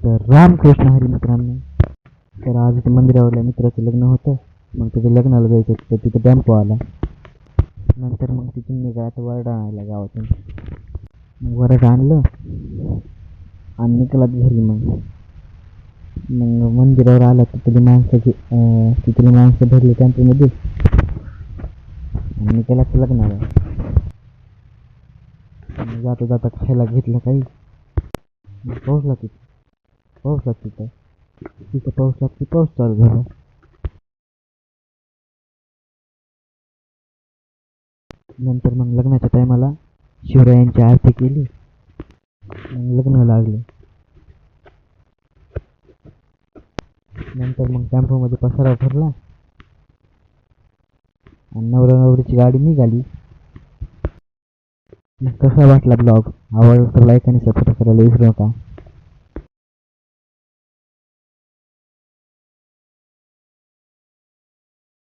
तर रामकृष्ण हरी मित्रांनो. तर आज इथे मंदिरावरल्या मित्राचं लग्न होतं. मग त्याच्या लग्नाला जायचं होतं, तर तिथं टेम्पो आला. नंतर मग तिथून निघाला वरड आणायला गावातून. मग वरड आणलं आणि निघालात घरी. मग मंदिरावर आला तिथली माणसं भरली टेम्पोमध्ये आणि निघाला लग्नाला. जाता जाता खायला घेतलं काही. पाऊस लागतो तिथं पाऊस लागतो. पाऊस चालू झाला. नंतर मग लग्नाच्या टायमाला शिवरायांची आरती केली. मग लग्न लागले. नंतर मग टेम्पोमध्ये पसारा भरला आणि नवरा नवरीची गाडी निघाली. मग कसा वाटला ब्लॉग? आवडला तर लाईक आणि सबस्क्राईब करायला विसरू नका.